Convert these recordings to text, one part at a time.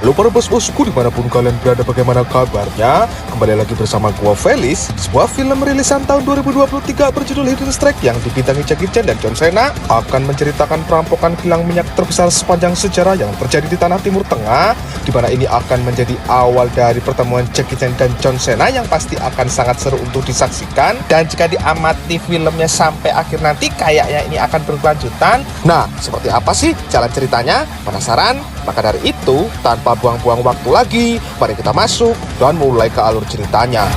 Halo para bos-bosku dimanapun kalian berada, bagaimana kabarnya? Kembali lagi bersama gua Felis. Sebuah film rilisan tahun 2023 berjudul Hidden Strike yang dibintangi Jackie Chan dan John Cena akan menceritakan perampokan kilang minyak terbesar sepanjang sejarah yang terjadi di tanah Timur Tengah, di mana ini akan menjadi awal dari pertemuan Jackie Chan dan John Cena yang pasti akan sangat seru untuk disaksikan. Dan jika diamati filmnya sampai akhir nanti, kayaknya ini akan berkelanjutan. Nah, seperti apa sih jalan ceritanya? Penasaran? Maka dari itu, tanpa buang-buang waktu lagi, mari kita masuk dan mulai ke alur ceritanya.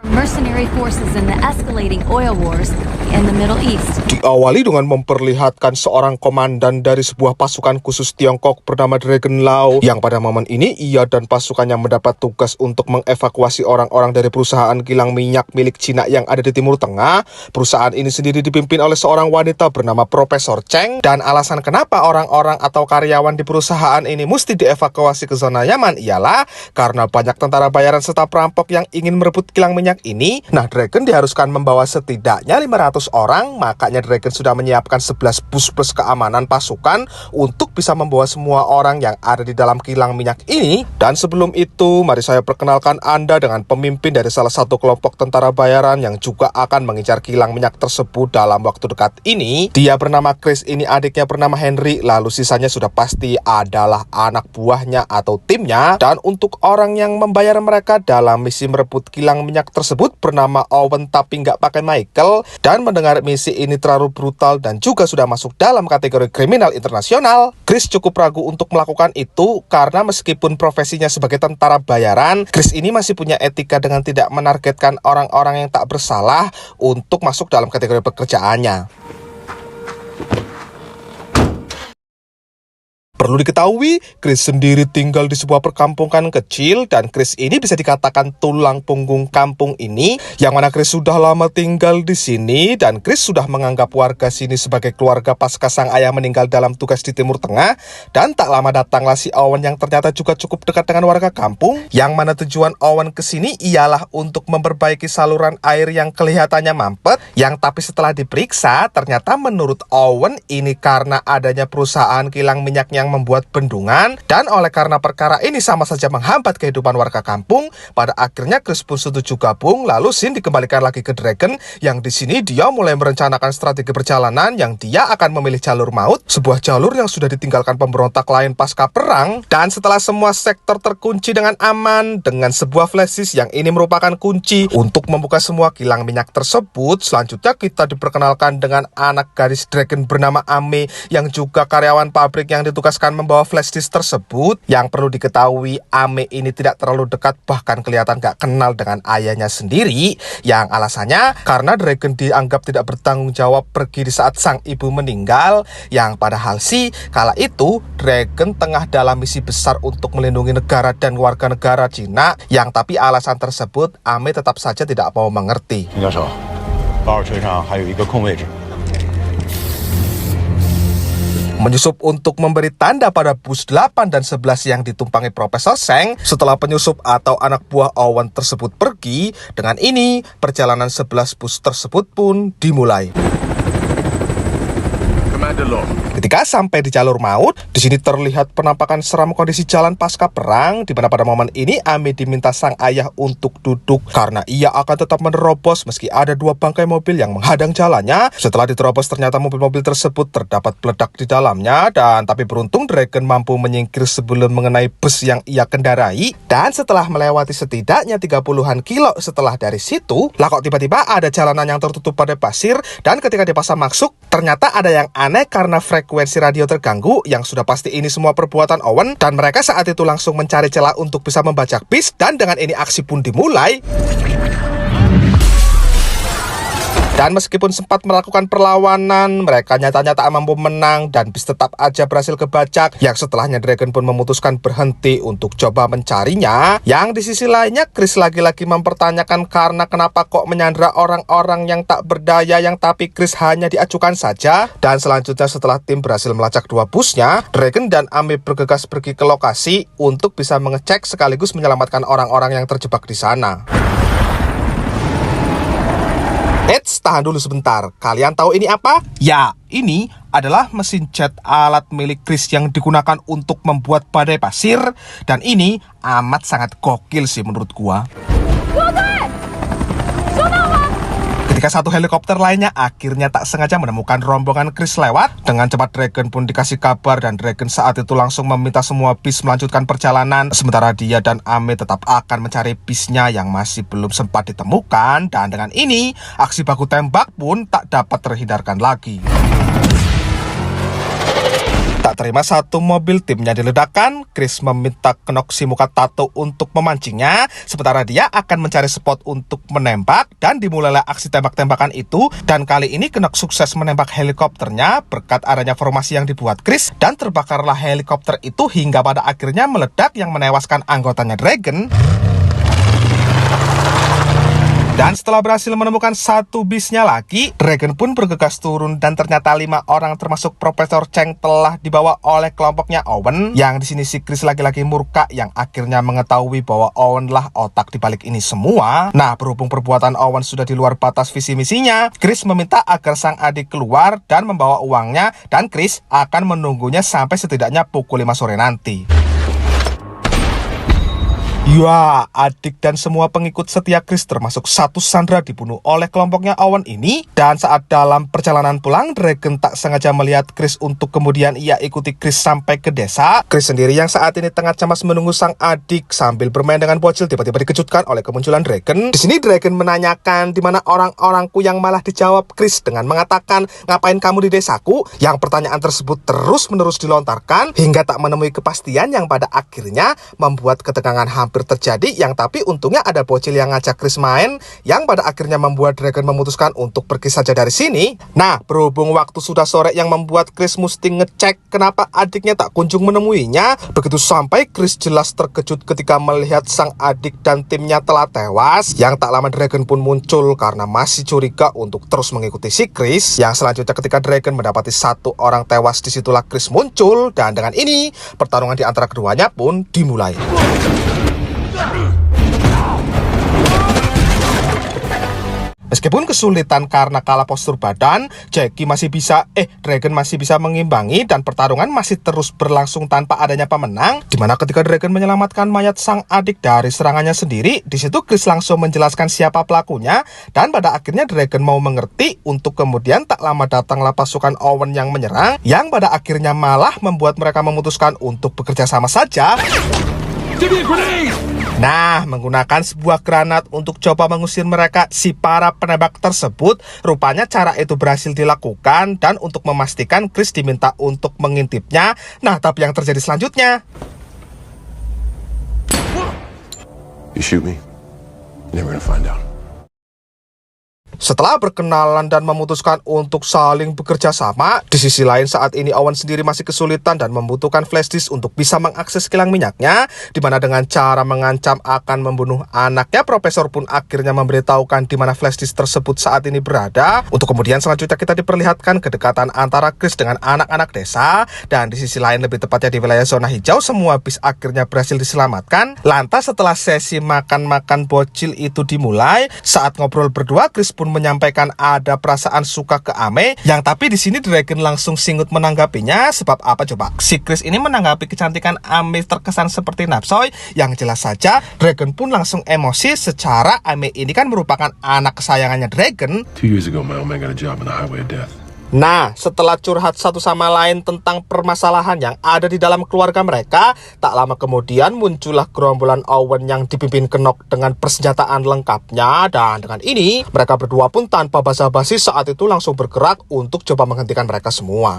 Mercenary forces in the escalating oil wars in the Middle East. Diawali dengan memperlihatkan seorang komandan dari sebuah pasukan khusus Tiongkok bernama Dragon Lau, yang pada momen ini ia dan pasukannya mendapat tugas untuk mengevakuasi orang-orang dari perusahaan kilang minyak milik Cina yang ada di Timur Tengah. Perusahaan ini sendiri dipimpin oleh seorang wanita bernama Profesor Cheng, dan alasan kenapa orang-orang atau karyawan di perusahaan ini mesti dievakuasi ke zona Yaman ialah karena banyak tentara bayaran serta perampok yang ingin merebut kilang minyak ini. Nah, Dragon diharuskan membawa setidaknya 500 orang, makanya Dragon sudah menyiapkan 11 bus plus keamanan pasukan untuk bisa membawa semua orang yang ada di dalam kilang minyak ini. Dan sebelum itu, mari saya perkenalkan Anda dengan pemimpin dari salah satu kelompok tentara bayaran yang juga akan mengincar kilang minyak tersebut dalam waktu dekat ini. Dia bernama Chris, ini adiknya bernama Henry, lalu sisanya sudah pasti adalah anak buahnya atau timnya. Dan untuk orang yang membayar mereka dalam misi merebut kilang minyak tersebut bernama Owen tapi nggak pakai Michael. Dan mendengar misi ini terlalu brutal dan juga sudah masuk dalam kategori kriminal internasional, Chris cukup ragu untuk melakukan itu karena meskipun profesinya sebagai tentara bayaran, Chris ini masih punya etika dengan tidak menargetkan orang-orang yang tak bersalah untuk masuk dalam kategori pekerjaannya. Perlu diketahui, Chris sendiri tinggal di sebuah perkampungan kecil, dan Chris ini bisa dikatakan tulang punggung kampung ini, yang mana Chris sudah lama tinggal di sini, dan Chris sudah menganggap warga sini sebagai keluarga pasca sang ayah meninggal dalam tugas di Timur Tengah. Dan tak lama datanglah si Owen yang ternyata juga cukup dekat dengan warga kampung, yang mana tujuan Owen ke sini ialah untuk memperbaiki saluran air yang kelihatannya mampet, yang tapi setelah diperiksa, ternyata menurut Owen ini karena adanya perusahaan kilang minyak yang membuat bendungan, dan oleh karena perkara ini sama saja menghambat kehidupan warga kampung. Pada akhirnya Chris pun setuju gabung, lalu scene dikembalikan lagi ke Dragon, yang di sini dia mulai merencanakan strategi perjalanan yang dia akan memilih jalur maut, sebuah jalur yang sudah ditinggalkan pemberontak lain pasca perang. Dan setelah semua sektor terkunci dengan aman dengan sebuah flashdisk yang ini merupakan kunci untuk membuka semua kilang minyak tersebut, selanjutnya kita diperkenalkan dengan anak gadis Dragon bernama Ame, yang juga karyawan pabrik yang ditugaskan membawa flashdisk tersebut. Yang perlu diketahui, Ame ini tidak terlalu dekat, bahkan kelihatan gak kenal dengan ayahnya sendiri, yang alasannya karena Dragon dianggap tidak bertanggung jawab pergi di saat sang ibu meninggal, yang padahal sih kala itu Dragon tengah dalam misi besar untuk melindungi negara dan warga negara Cina, yang tapi alasan tersebut Ame tetap saja tidak mau mengerti. Menyusup untuk memberi tanda pada bus 8 dan 11 yang ditumpangi Profesor Cheng. Setelah penyusup atau anak buah Owen tersebut pergi, dengan ini perjalanan 11 bus tersebut pun dimulai. Ketika sampai di jalur maut, di sini terlihat penampakan seram kondisi jalan pasca perang, di mana pada momen ini Ame diminta sang ayah untuk duduk karena ia akan tetap menerobos meski ada 2 bangkai mobil yang menghadang jalannya. Setelah diterobos, ternyata mobil-mobil tersebut terdapat peledak di dalamnya, dan tapi beruntung Dragon mampu menyingkir sebelum mengenai bus yang ia kendarai. Dan setelah melewati setidaknya 30-an kilo setelah dari situ, lah kok tiba-tiba ada jalanan yang tertutup pada pasir, dan ketika dipasang masuk, ternyata ada yang aneh karena frekuensi radio terganggu, yang sudah pasti ini semua perbuatan Owen, dan mereka saat itu langsung mencari celah untuk bisa membajak bis, dan dengan ini aksi pun dimulai. Dan meskipun sempat melakukan perlawanan, mereka nyata-nyata mampu menang dan bis tetap aja berhasil kebajak, yang setelahnya Dragon pun memutuskan berhenti untuk coba mencarinya. Yang di sisi lainnya, Chris lagi-lagi mempertanyakan karena kenapa kok menyandra orang-orang yang tak berdaya, yang tapi Chris hanya diacukan saja. Dan selanjutnya setelah tim berhasil melacak 2 busnya, Dragon dan Ame bergegas pergi ke lokasi untuk bisa mengecek sekaligus menyelamatkan orang-orang yang terjebak di sana. Eits, tahan dulu sebentar. Kalian tahu ini apa? Ya, ini adalah mesin jet alat milik Chris yang digunakan untuk membuat badai pasir. Dan ini amat sangat gokil sih menurut gua. Ketika satu helikopter lainnya akhirnya tak sengaja menemukan rombongan Chris lewat, dengan cepat Dragon pun dikasih kabar dan Dragon saat itu langsung meminta semua bis melanjutkan perjalanan, sementara dia dan Ame tetap akan mencari bisnya yang masih belum sempat ditemukan. Dan dengan ini aksi baku tembak pun tak dapat terhindarkan lagi. Tak terima satu mobil timnya diledakkan, Chris meminta Knock si muka tato untuk memancingnya, sementara dia akan mencari spot untuk menembak, dan dimulailah aksi tembak-tembakan itu. Dan kali ini Knock sukses menembak helikopternya berkat adanya formasi yang dibuat Chris, dan terbakarlah helikopter itu hingga pada akhirnya meledak yang menewaskan anggotanya Dragon. Dan setelah berhasil menemukan satu bisnya lagi, Dragon pun bergegas turun dan ternyata 5 orang termasuk Profesor Cheng telah dibawa oleh kelompoknya Owen. Yang di sini si Chris lagi-lagi murka yang akhirnya mengetahui bahwa Owen lah otak dibalik ini semua. Nah, berhubung perbuatan Owen sudah di luar batas visi misinya, Chris meminta agar sang adik keluar dan membawa uangnya, dan Chris akan menunggunya sampai setidaknya pukul 5 sore nanti. Ya, adik dan semua pengikut setia Chris termasuk satu Sandra dibunuh oleh kelompoknya Owen ini. Dan saat dalam perjalanan pulang, Dragon tak sengaja melihat Chris untuk kemudian ia ikuti Chris sampai ke desa. Chris sendiri yang saat ini tengah cemas menunggu sang adik sambil bermain dengan bocil tiba-tiba dikejutkan oleh kemunculan Dragon. Di sini Dragon menanyakan di mana orang-orangku, yang malah dijawab Chris dengan mengatakan, "Ngapain kamu di desaku?" Yang pertanyaan tersebut terus-menerus dilontarkan hingga tak menemui kepastian yang pada akhirnya membuat ketegangan hampir terjadi, yang tapi untungnya ada bocil yang ngajak Chris main, yang pada akhirnya membuat Dragon memutuskan untuk pergi saja dari sini. Nah, berhubung waktu sudah sore yang membuat Chris mesti ngecek kenapa adiknya tak kunjung menemuinya. Begitu sampai Chris jelas terkejut ketika melihat sang adik dan timnya telah tewas. Yang tak lama Dragon pun muncul karena masih curiga untuk terus mengikuti si Chris. Yang selanjutnya ketika Dragon mendapati satu orang tewas, disitulah Chris muncul, dan dengan ini pertarungan di antara keduanya pun dimulai. Meskipun kesulitan karena kalah postur badan, Dragon masih bisa mengimbangi dan pertarungan masih terus berlangsung tanpa adanya pemenang. Dimana ketika Dragon menyelamatkan mayat sang adik dari serangannya sendiri, di situ Chris langsung menjelaskan siapa pelakunya, dan pada akhirnya Dragon mau mengerti. Untuk kemudian tak lama datanglah pasukan Owen yang menyerang, yang pada akhirnya malah membuat mereka memutuskan untuk bekerja sama saja. Nah, menggunakan sebuah granat untuk coba mengusir mereka si para penembak tersebut. Rupanya cara itu berhasil dilakukan, dan untuk memastikan Chris diminta untuk mengintipnya. Nah, tapi yang terjadi selanjutnya, You shoot me, you're never gonna find out. setelah berkenalan dan memutuskan untuk saling bekerja sama, di sisi lain saat ini Owen sendiri masih kesulitan dan membutuhkan flash disk untuk bisa mengakses kilang minyaknya, dimana dengan cara mengancam akan membunuh anaknya, Profesor pun akhirnya memberitahukan di mana flash disk tersebut saat ini berada. Untuk kemudian selanjutnya kita diperlihatkan kedekatan antara Chris dengan anak-anak desa, dan di sisi lain lebih tepatnya di wilayah zona hijau, semua bis akhirnya berhasil diselamatkan. Lantas setelah sesi makan-makan bocil itu dimulai, saat ngobrol berdua Chris pun menyampaikan ada perasaan suka ke Ame, yang tapi di sini Dragon langsung singut menanggapinya. Sebab apa coba? Si Chris ini menanggapi kecantikan Ame terkesan seperti napsoy, yang jelas saja Dragon pun langsung emosi secara Ame ini kan merupakan anak kesayangannya Dragon. 2 years ago, my old man got a job on the highway of death. Nah, setelah curhat satu sama lain tentang permasalahan yang ada di dalam keluarga mereka, tak lama kemudian muncullah gerombolan Owen yang dipimpin Knock dengan persenjataan lengkapnya. Dan dengan ini, mereka berdua pun tanpa basa-basi saat itu langsung bergerak untuk coba menghentikan mereka semua.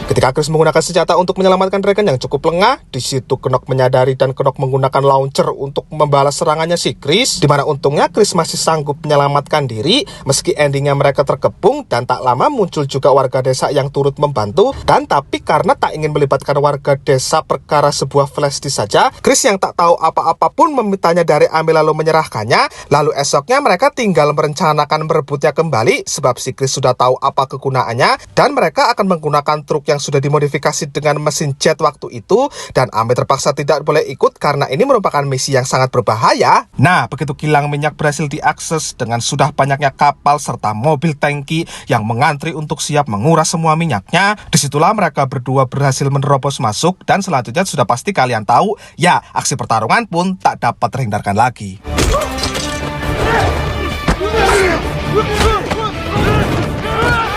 Ketika Chris menggunakan senjata untuk menyelamatkan Dragon yang cukup lengah, di situ Knock menyadari dan Knock menggunakan launcher untuk membalas serangannya si Chris, dimana untungnya Chris masih sanggup menyelamatkan diri meski endingnya mereka terkepung. Dan tak lama muncul juga warga desa yang turut membantu, dan tapi karena tak ingin melibatkan warga desa perkara sebuah flash disk saja, Chris yang tak tahu apa-apa pun memintanya dari Ame lalu menyerahkannya. Lalu esoknya mereka tinggal merencanakan merebutnya kembali, sebab si Chris sudah tahu apa kegunaannya, dan mereka akan menggunakan truk yang sudah dimodifikasi dengan mesin jet waktu itu, dan Ame terpaksa tidak boleh ikut karena ini merupakan misi yang sangat berbahaya. Nah, begitu kilang minyak berhasil diakses dengan sudah banyaknya kapal serta mobil tangki yang mengantri untuk siap menguras semua minyaknya, disitulah mereka berdua berhasil menerobos masuk, dan selanjutnya sudah pasti kalian tahu, ya, aksi pertarungan pun tak dapat terhindarkan lagi.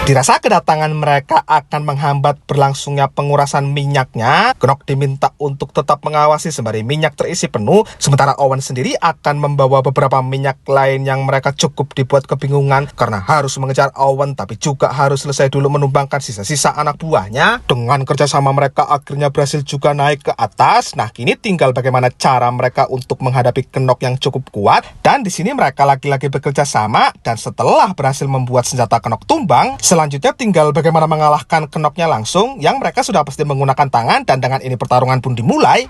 Dirasa kedatangan mereka akan menghambat berlangsungnya pengurasan minyaknya, Knock diminta untuk tetap mengawasi sembari minyak terisi penuh, sementara Owen sendiri akan membawa beberapa minyak lain yang mereka cukup dibuat kebingungan karena harus mengejar Owen tapi juga harus selesai dulu menumbangkan sisa-sisa anak buahnya. Dengan kerjasama mereka akhirnya berhasil juga naik ke atas. Nah, kini tinggal bagaimana cara mereka untuk menghadapi Knock yang cukup kuat, dan di sini mereka lagi-lagi bekerja sama, dan setelah berhasil membuat senjata Knock tumbang, selanjutnya tinggal bagaimana mengalahkan Knock-nya langsung, yang mereka sudah pasti menggunakan tangan, dan dengan ini pertarungan pun dimulai.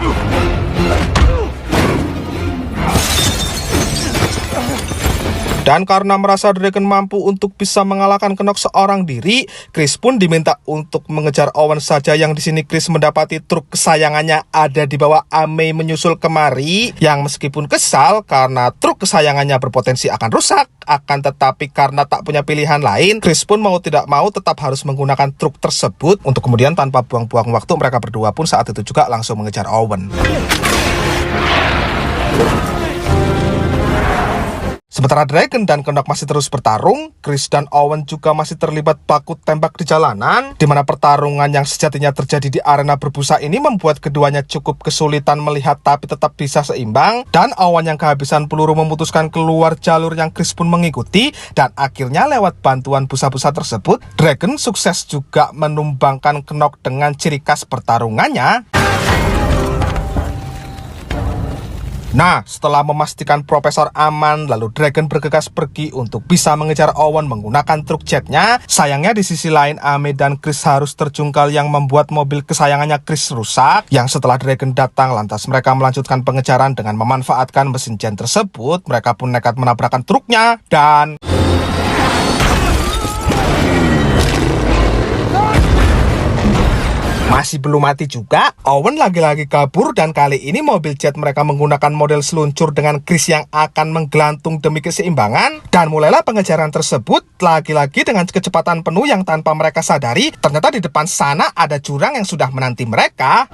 Dan karena merasa Dragon mampu untuk bisa mengalahkan Knock seorang diri, Chris pun diminta untuk mengejar Owen saja, yang di sini Chris mendapati truk kesayangannya ada di bawah Ame menyusul kemari, yang meskipun kesal karena truk kesayangannya berpotensi akan rusak, akan tetapi karena tak punya pilihan lain, Chris pun mau tidak mau tetap harus menggunakan truk tersebut untuk kemudian tanpa buang-buang waktu mereka berdua pun saat itu juga langsung mengejar Owen. Sementara Dragon dan Knock masih terus bertarung, Chris dan Owen juga masih terlibat baku tembak di jalanan, di mana pertarungan yang sejatinya terjadi di arena berbusa ini membuat keduanya cukup kesulitan melihat tapi tetap bisa seimbang, dan Owen yang kehabisan peluru memutuskan keluar jalur yang Chris pun mengikuti, dan akhirnya lewat bantuan busa-busa tersebut, Dragon sukses juga menumbangkan Knock dengan ciri khas pertarungannya. Nah, setelah memastikan Profesor aman, lalu Dragon bergegas pergi untuk bisa mengejar Owen menggunakan truk jetnya. Sayangnya di sisi lain Ame dan Chris harus terjungkal yang membuat mobil kesayangannya Chris rusak. Yang setelah Dragon datang, lantas mereka melanjutkan pengejaran dengan memanfaatkan mesin jet tersebut. Mereka pun nekat menabrakkan truknya dan... masih belum mati juga, Owen lagi-lagi kabur, dan kali ini mobil jet mereka menggunakan model seluncur dengan Chris yang akan menggelantung demi keseimbangan, dan mulailah pengejaran tersebut lagi-lagi dengan kecepatan penuh yang tanpa mereka sadari, ternyata di depan sana ada jurang yang sudah menanti mereka.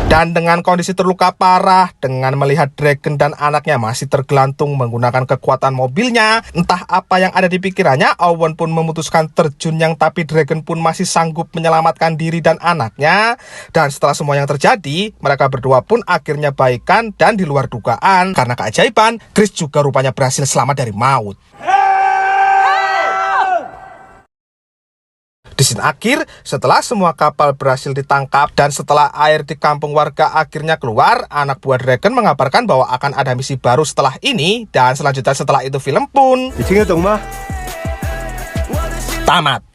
Dan dengan kondisi terluka parah, dengan melihat Dragon dan anaknya masih tergelantung menggunakan kekuatan mobilnya, entah apa yang ada di pikirannya, Owen pun memutuskan terjun, yang tapi Dragon pun masih sanggup menyelamatkan diri dan anaknya. Dan setelah semua yang terjadi, mereka berdua pun akhirnya baikan, dan di luar dugaan, karena keajaiban, Chris juga rupanya berhasil selamat dari maut. Di scene akhir, setelah semua kapal berhasil ditangkap dan setelah air di kampung warga akhirnya keluar, anak buah Dragon mengabarkan bahwa akan ada misi baru setelah ini, dan selanjutnya setelah itu film pun tamat.